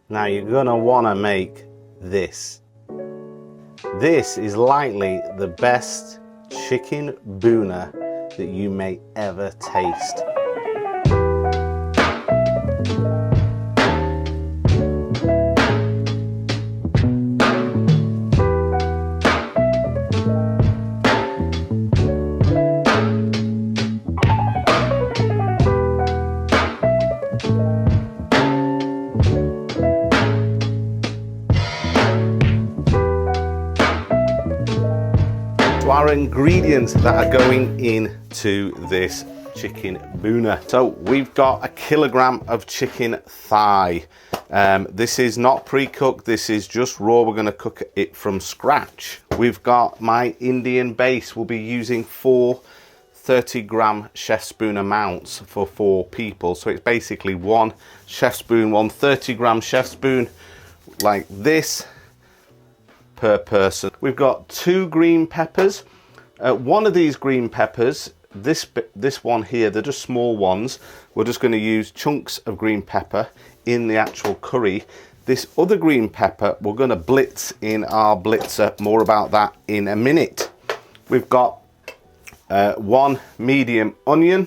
Now you're gonna wanna make this. This is likely the best chicken BHUNA that you may ever taste. Our ingredients that are going into this chicken BHUNA. So we've got a kilogram of chicken thigh. This is not pre-cooked, this is just raw. We're going to cook it from scratch. We've got my Indian base. We'll be using 4 30-gram chef spoon amounts for 4 people. So it's basically 1 chef spoon, 1 30-gram chef spoon like this per person. We've got 2 green peppers. One of these green peppers, this one here, they're just small ones. We're just going to use chunks of green pepper in the actual curry. This other green pepper, we're going to blitz in our blitzer. More about that in a minute. We've got 1 medium onion,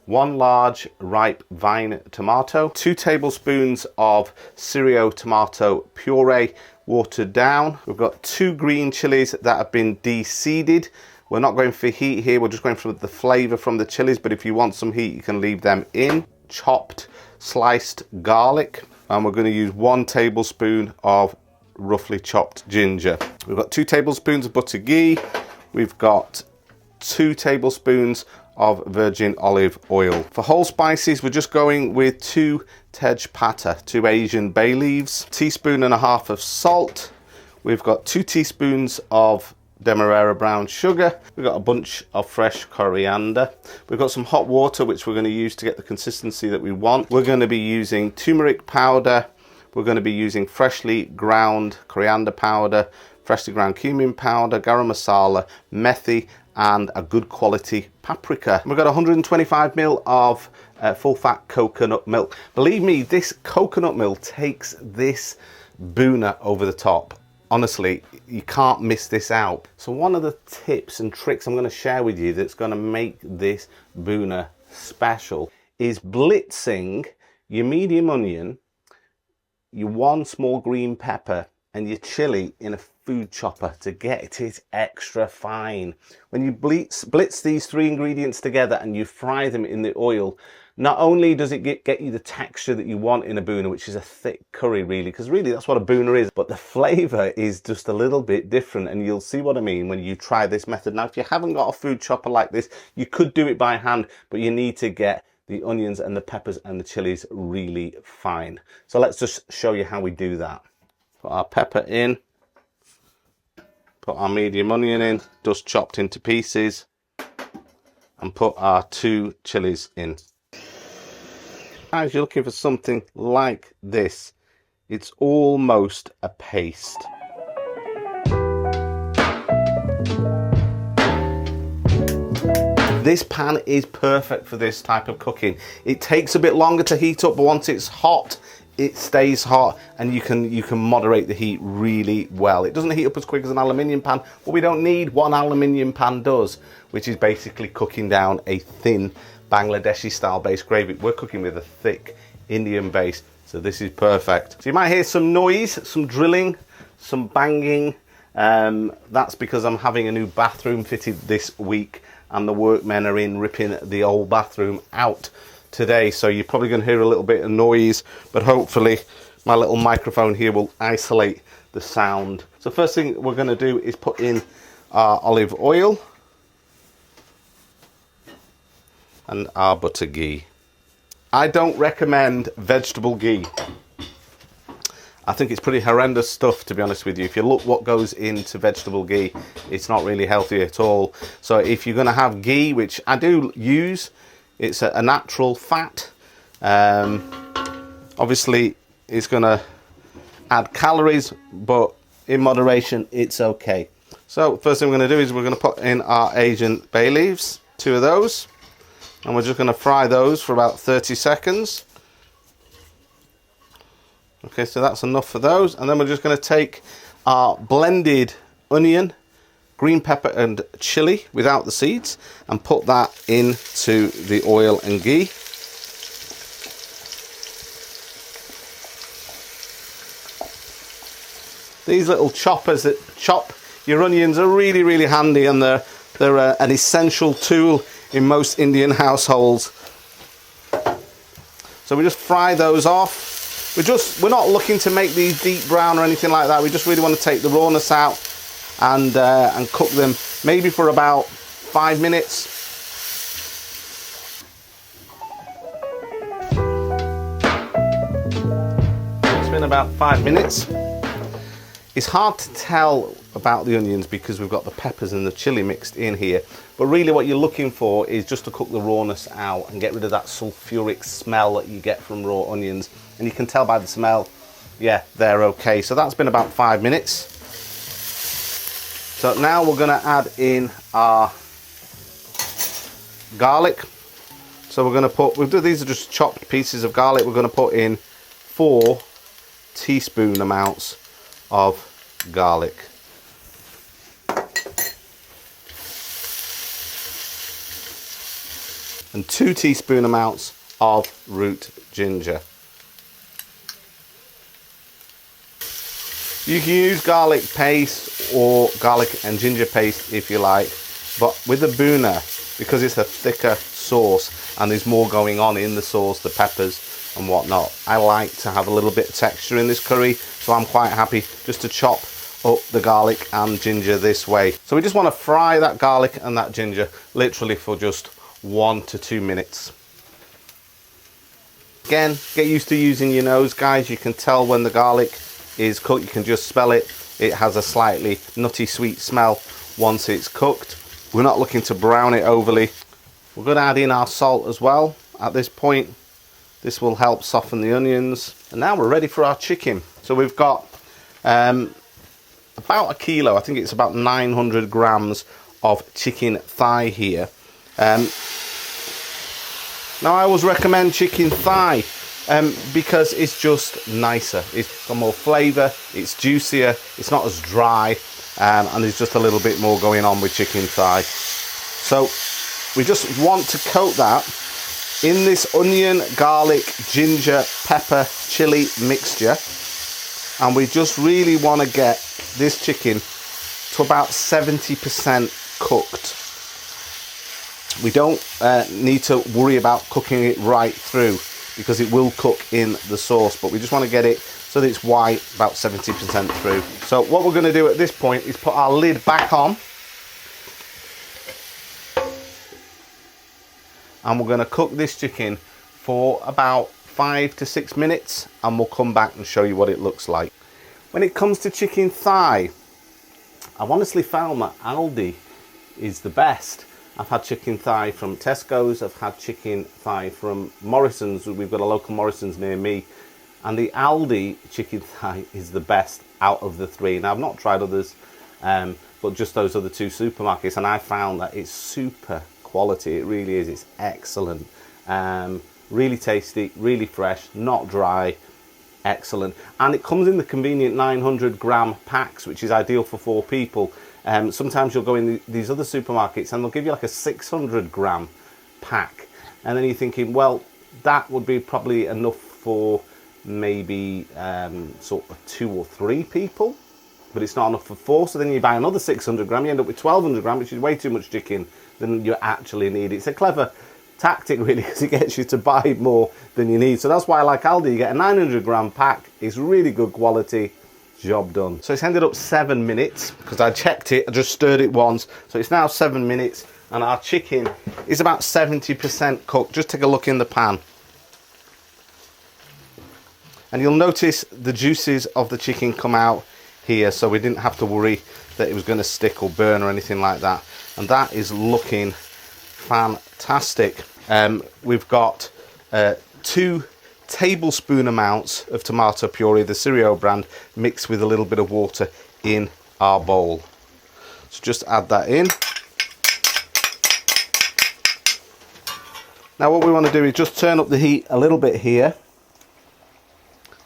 1 large ripe vine tomato, 2 tablespoons of cereal tomato puree, watered down. We've got 2 green chilies that have been de-seeded. We're not going for heat here, we're just going for the flavour from the chilies, but if you want some heat, you can leave them in. Chopped, sliced garlic, and we're going to use 1 tablespoon of roughly chopped ginger. We've got 2 tablespoons of butter ghee. We've got 2 tablespoons of virgin olive oil. For whole spices, we're just going with 2 Tej Pata, 2 Asian bay leaves, 1.5 teaspoons of salt. We've got 2 teaspoons of demerara brown sugar. We've got a bunch of fresh coriander. We've got some hot water which we're going to use to get the consistency that we want. We're going to be using turmeric powder. We're going to be using freshly ground coriander powder, freshly ground cumin powder, garam masala, methi, and a good quality paprika. We've got 125 ml of full fat coconut milk. Believe me, this coconut milk takes this BHUNA over the top. Honestly, you can't miss this out. So one of the tips and tricks I'm going to share with you that's going to make this BHUNA special is blitzing your medium onion, your 1 small green pepper, and your chili in a food chopper to get it extra fine. When you blitz these 3 ingredients together and you fry them in the oil, not only does it get you the texture that you want in a BHUNA, which is a thick curry really, because really that's what a BHUNA is, but the flavour is just a little bit different, and you'll see what I mean when you try this method. Now, if you haven't got a food chopper like this, you could do it by hand, but you need to get the onions and the peppers and the chilies really fine. So let's just show you how we do that. Put our pepper in, put our medium onion in, just chopped into pieces, and put our 2 chilies in. Now, if you're looking for something like this, it's almost a paste. This pan is perfect for this type of cooking. It takes a bit longer to heat up, but once it's hot, it stays hot, and you can moderate the heat really well. It doesn't heat up as quick as an aluminium pan, but we don't need what an aluminium pan does, which is basically cooking down a thin Bangladeshi style base gravy. We're cooking with a thick Indian base, so this is perfect. So you might hear some noise, some drilling, some banging. That's because I'm having a new bathroom fitted this week, and the workmen are in ripping the old bathroom out today, so you're probably going to hear a little bit of noise, but hopefully my little microphone here will isolate the sound. So first thing we're going to do is put in our olive oil and our butter ghee. I don't recommend vegetable ghee. I think it's pretty horrendous stuff, to be honest with you. If you look what goes into vegetable ghee, it's not really healthy at all. So if you're going to have ghee, which I do use, it's a natural fat. Obviously, it's going to add calories, but in moderation, it's okay. So first thing we're going to do is we're going to put in our Asian bay leaves, 2 of those, and we're just going to fry those for about 30 seconds. Okay, so that's enough for those. And then we're just going to take our blended onion, green pepper and chili without the seeds and put that into the oil and ghee. These little choppers that chop your onions are really, really handy, and they're an essential tool in most Indian households. So we just fry those off. We're not looking to make these deep brown or anything like that. We just really want to take the rawness out and cook them maybe for about 5 minutes. It's been about 5 minutes. It's hard to tell about the onions because we've got the peppers and the chili mixed in here, but really what you're looking for is just to cook the rawness out and get rid of that sulfuric smell that you get from raw onions. And you can tell by the smell, yeah, they're okay. So that's been about 5 minutes. So now we're going to add in our garlic. So we're going to put, these are just chopped pieces of garlic. We're going to put in 4 teaspoon amounts of garlic. And 2 teaspoon amounts of root ginger. You can use garlic paste or garlic and ginger paste if you like, but with the BHUNA, because it's a thicker sauce and there's more going on in the sauce, the peppers and whatnot, I like to have a little bit of texture in this curry, so I'm quite happy just to chop up the garlic and ginger this way. So we just want to fry that garlic and that ginger literally for just 1 to 2 minutes. Again, get used to using your nose, guys. You can tell when the garlic is cooked. You can just smell it. It has a slightly nutty sweet smell once it's cooked. We're not looking to brown it overly. We're going to add in our salt as well at this point. This will help soften the onions. And now we're ready for our chicken. So we've got about a kilo, I think it's about 900 grams of chicken thigh here. Now I always recommend chicken thigh because it's just nicer. It's got more flavour, it's juicier, it's not as dry, and there's just a little bit more going on with chicken thigh. So we just want to coat that in this onion, garlic, ginger, pepper, chili mixture, and we just really want to get this chicken to about 70% cooked. We don't need to worry about cooking it right through because it will cook in the sauce, but we just want to get it so that it's white about 70% through. So what we're going to do at this point is put our lid back on, and we're going to cook this chicken for about 5 to 6 minutes, and we'll come back and show you what it looks like. When it comes to chicken thigh, I've honestly found that Aldi is the best. I've had chicken thigh from Tesco's, I've had chicken thigh from Morrison's. We've got a local Morrison's near me, and the Aldi chicken thigh is the best out of the 3. Now I've not tried others, but just those other 2 supermarkets, and I found that it's super quality. It really is. It's excellent. Really tasty, really fresh, not dry. Excellent. And it comes in the convenient 900 gram packs, which is ideal for 4 people. Sometimes you'll go in these other supermarkets and they'll give you like a 600 gram pack, and then you're thinking, well, that would be probably enough for maybe sort of 2 or 3 people, but it's not enough for 4. So then you buy another 600 gram, you end up with 1200 gram, which is way too much chicken than you actually need. It's a clever tactic really, because it gets you to buy more than you need. So that's why I like Aldi. You get a 900 gram pack. It's really good quality. Job done. So it's ended up 7 minutes because I checked it. I just stirred it once. So it's now 7 minutes, and our chicken is about 70% cooked. Just take a look in the pan, and you'll notice the juices of the chicken come out here, so we didn't have to worry that it was going to stick or burn or anything like that. And that is looking fantastic. We've got 2 tablespoon amounts of tomato puree, the Cereal brand, mixed with a little bit of water in our bowl. So just add that in. Now what we want to do is just turn up the heat a little bit here,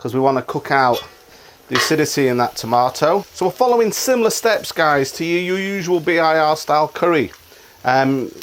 because we want to cook out the acidity in that tomato. So we're following similar steps, guys, to your usual BIR style curry.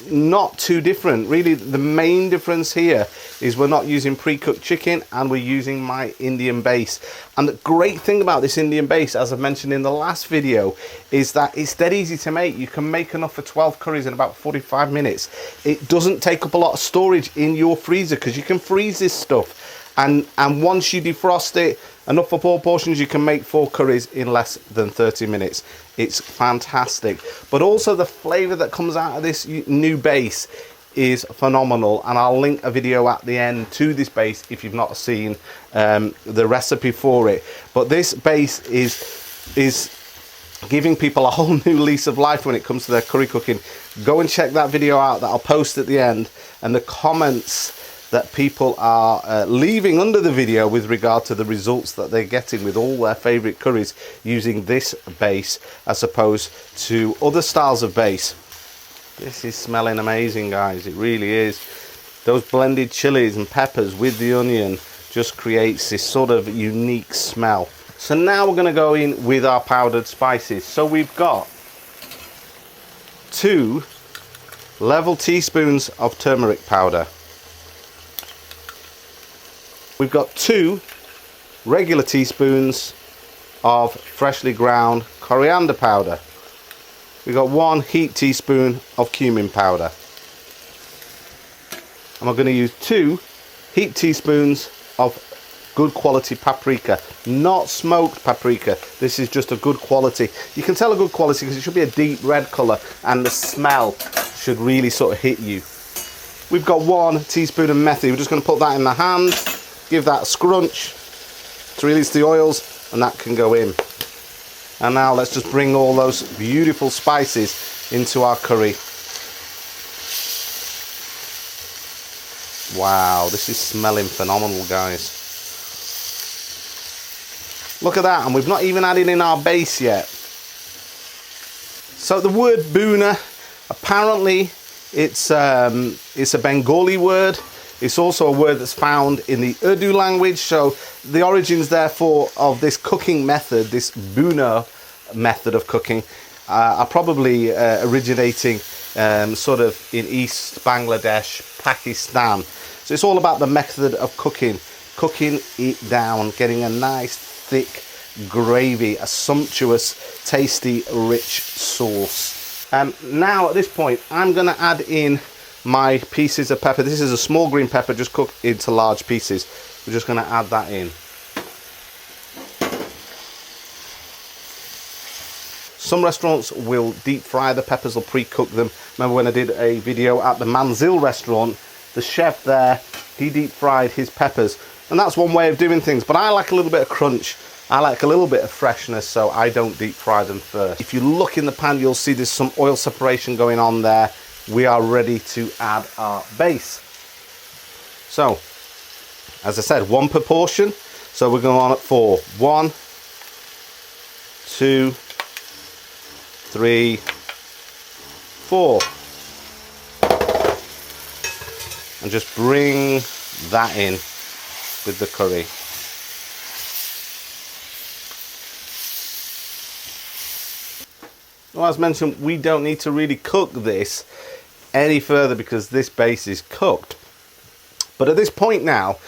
Not too different. Really, the main difference here is we're not using pre-cooked chicken and we're using my Indian base. And the great thing about this Indian base, as I've mentioned in the last video, is that it's dead easy to make. You can make enough for 12 curries in about 45 minutes. It doesn't take up a lot of storage in your freezer because you can freeze this stuff. And once you defrost it, enough for 4 portions, you can make 4 curries in less than 30 minutes. It's fantastic. But also the flavour that comes out of this new base is phenomenal. And I'll link a video at the end to this base if you've not seen the recipe for it. But this base is giving people a whole new lease of life when it comes to their curry cooking. Go and check that video out that I'll post at the end, and the comments that people are leaving under the video with regard to the results that they're getting with all their favourite curries using this base as opposed to other styles of base. This is smelling amazing, guys. It really is. Those blended chilies and peppers with the onion just creates this sort of unique smell. So now we're going to go in with our powdered spices. So we've got 2 level teaspoons of turmeric powder. We've got 2 regular teaspoons of freshly ground coriander powder. We've got 1 heaped teaspoon of cumin powder. And we're going to use 2 heaped teaspoons of good quality paprika, not smoked paprika. This is just a good quality. You can tell a good quality because it should be a deep red colour and the smell should really sort of hit you. We've got 1 teaspoon of methi. We're just going to put that in the hand. Give that a scrunch to release the oils, and that can go in. And now let's just bring all those beautiful spices into our curry. Wow, this is smelling phenomenal, guys. Look at that, and we've not even added in our base yet. So the word BHUNA, apparently it's a Bengali word. It's also a word that's found in the Urdu language. So the origins, therefore, of this cooking method, this BHUNA method of cooking, are probably originating sort of in East Bangladesh, Pakistan. So it's all about the method of cooking it down, getting a nice thick gravy, a sumptuous, tasty, rich sauce. Now at this point, I'm going to add in my pieces of pepper. This is a small green pepper, just cooked into large pieces. We're just going to add that in. Some restaurants will deep fry the peppers or pre-cook them. Remember when I did a video at the Manzil restaurant, the chef there, he deep fried his peppers, and that's one way of doing things. But I like a little bit of crunch, I like a little bit of freshness, so I don't deep fry them first. If you look in the pan, you'll see there's some oil separation going on there. We are ready to add our base. So, as I said, 1 per portion. So we're going on at 4. 1, 2, 3, 4. And just bring that in with the curry. Well, as mentioned, we don't need to really cook this any further because this base is cooked. But at this point now,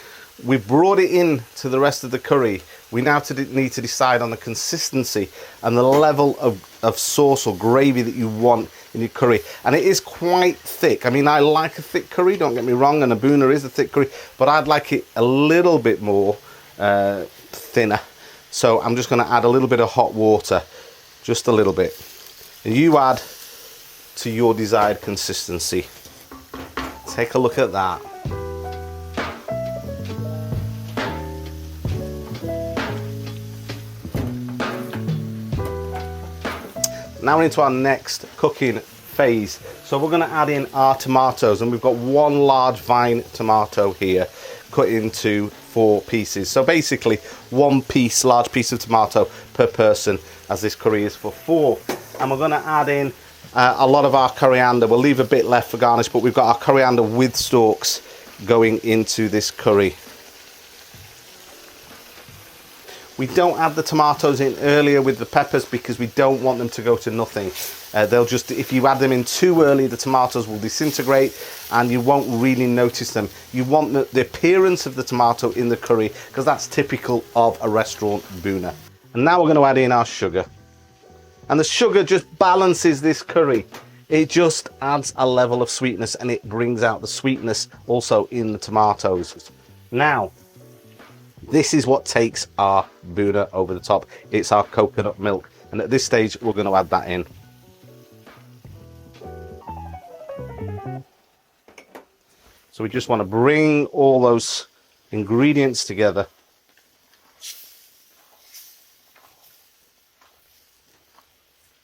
we've brought it in to the rest of the curry. We now need to decide on the consistency and the level of sauce or gravy that you want in your curry. And it is quite thick. I mean, I like a thick curry, don't get me wrong, and a BHUNA is a thick curry, but I'd like it a little bit more thinner. So I'm just going to add a little bit of hot water, just a little bit. And you add to your desired consistency. Take a look at that. Now we're into our next cooking phase. So we're going to add in our tomatoes, and we've got 1 large vine tomato here cut into 4 pieces. So basically 1 large piece of tomato per person, as this curry is for 4. And we're going to add in a lot of our coriander. We'll leave a bit left for garnish, but we've got our coriander with stalks going into this curry. We don't add the tomatoes in earlier with the peppers because we don't want them to go to nothing. They'll just, if you add them in too early, the tomatoes will disintegrate and you won't really notice them. You want the appearance of the tomato in the curry because that's typical of a restaurant BHUNA. And now we're going to add in our sugar. And the sugar just balances this curry. It just adds a level of sweetness and it brings out the sweetness also in the tomatoes. Now, this is what takes our BHUNA over the top. It's our coconut milk. And at this stage, we're going to add that in. So we just want to bring all those ingredients together.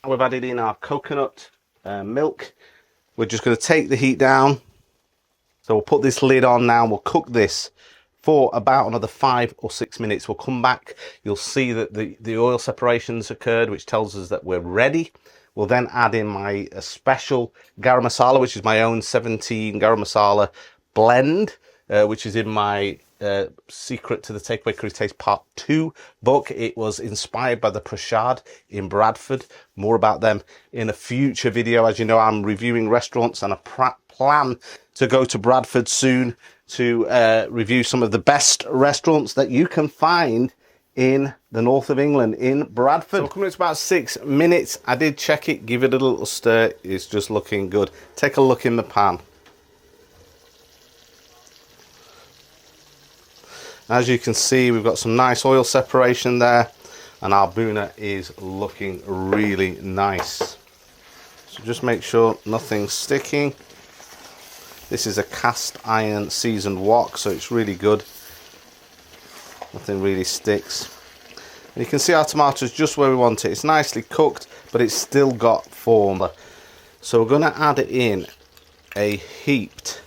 We've added in our coconut milk. We're just going to take the heat down. So we'll put this lid on now and we'll cook this for about another 5 or 6 minutes. We'll come back. You'll see that the oil separation's occurred, which tells us that we're ready. We'll then add in my special garam masala, which is my own 17 garam masala blend, which is in my Secret to the Takeaway Curry Taste Part 2 book. It was inspired by the 𝒬𝒐𝒏 in Bradford. More about them in a future video. As you know, I'm reviewing restaurants and I plan to go to Bradford soon to review some of the best restaurants that you can find in the north of England, in Bradford. So we're coming up to about 6 minutes. I did check it, give it a little stir. It's just looking good. Take a look in the pan. As you can see, we've got some nice oil separation there and our BHUNA is looking really nice. So just make sure nothing's sticking. This is a cast iron seasoned wok, so it's really good. Nothing really sticks. And you can see our tomatoes just where we want it. It's nicely cooked, but it's still got form. So we're going to add in a heaped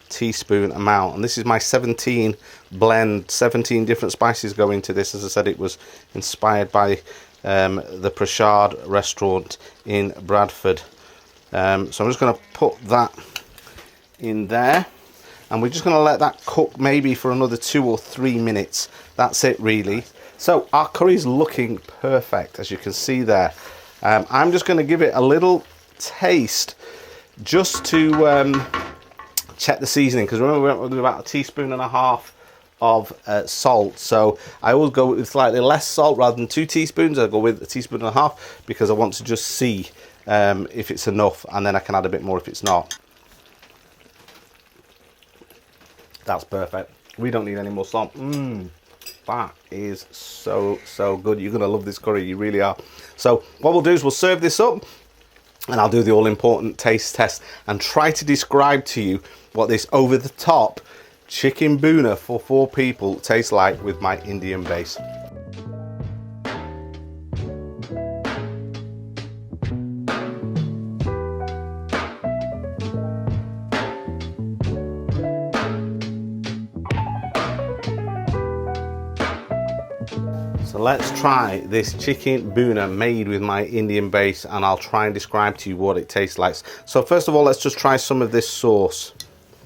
teaspoon amount, and this is my 17 blend. 17 different spices go into this. As I said, it was inspired by the 𝒬𝒐𝒏 restaurant in Bradford. So I'm just going to put that in there and we're just going to let that cook maybe for another 2 or 3 minutes. That's it really. So our curry is looking perfect, as you can see there. I'm just going to give it a little taste just to check the seasoning, because remember we went with about 1.5 teaspoons of salt. So I always go with slightly less salt rather than 2 teaspoons. I go with 1.5 teaspoons because I want to just see if it's enough, and then I can add a bit more if it's not. That's perfect. We don't need any more salt. That is so good. You're gonna love this curry, you really are. So what we'll do is we'll serve this up and I'll do the all important taste test and try to describe to you what this over the top chicken BHUNA for 4 people tastes like with my Indian base. So let's try this chicken BHUNA made with my Indian base, and I'll try and describe to you what it tastes like. So first of all, let's just try some of this sauce.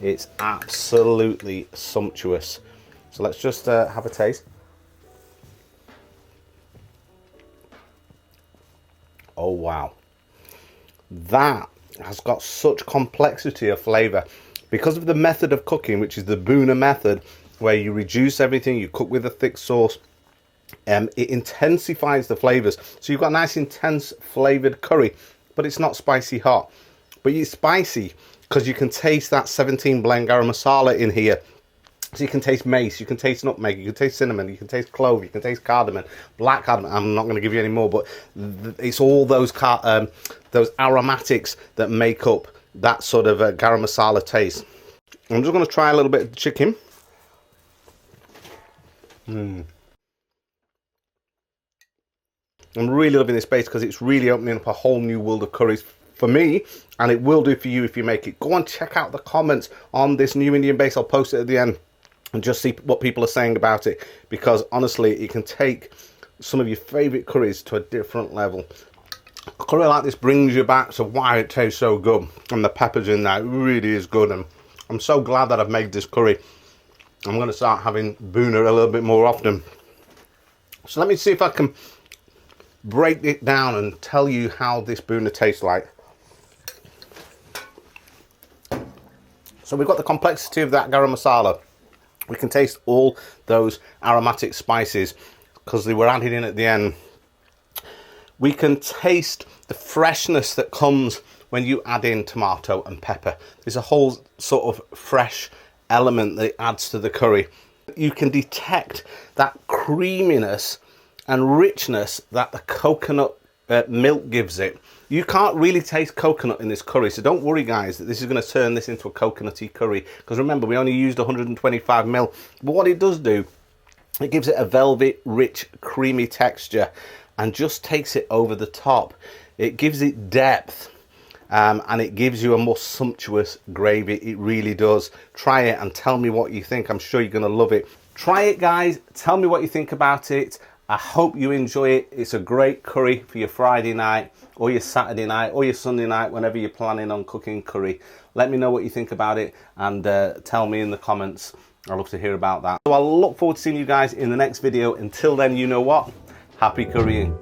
It's absolutely sumptuous. So let's just have a taste. Oh wow, that has got such complexity of flavour because of the method of cooking, which is the BHUNA method, where you reduce everything, you cook with a thick sauce. It intensifies the flavours, so you've got a nice intense flavoured curry, but it's not spicy hot. But it's spicy because you can taste that 17 blend garam masala in here. So you can taste mace, you can taste nutmeg, you can taste cinnamon, you can taste clove, you can taste cardamom, black cardamom. I'm not going to give you any more, but it's all those aromatics that make up that sort of garam masala taste. I'm just going to try a little bit of chicken. I'm really loving this base because it's really opening up a whole new world of curries for me, and it will do for you if you make it. Go and check out the comments on this new Indian base. I'll post it at the end and just see what people are saying about it, because honestly it can take some of your favourite curries to a different level. A curry like this brings you back to why it tastes so good, and the peppers in there, it really is good. And I'm so glad that I've made this curry. I'm going to start having BHUNA a little bit more often. So let me see if I can break it down and tell you how this BHUNA tastes like. So we've got the complexity of that garam masala. We can taste all those aromatic spices because they were added in at the end. We can taste the freshness that comes when you add in tomato and pepper. There's a whole sort of fresh element that adds to the curry. You can detect that creaminess and richness that the coconut milk gives it. You can't really taste coconut in this curry, so don't worry guys that this is going to turn this into a coconutty curry, because remember we only used 125 ml. But what it does do, it gives it a velvet, rich, creamy texture and just takes it over the top. It gives it depth. And it gives you a more sumptuous gravy. It really does. Try it and tell me what you think. I'm sure you're going to love it. Try it guys, tell me what you think about it. I hope you enjoy it. It's a great curry for your Friday night or your Saturday night or your Sunday night, whenever you're planning on cooking curry. Let me know what you think about it and tell me in the comments. I'd love to hear about that. So I'll look forward to seeing you guys in the next video. Until then, you know what? Happy currying.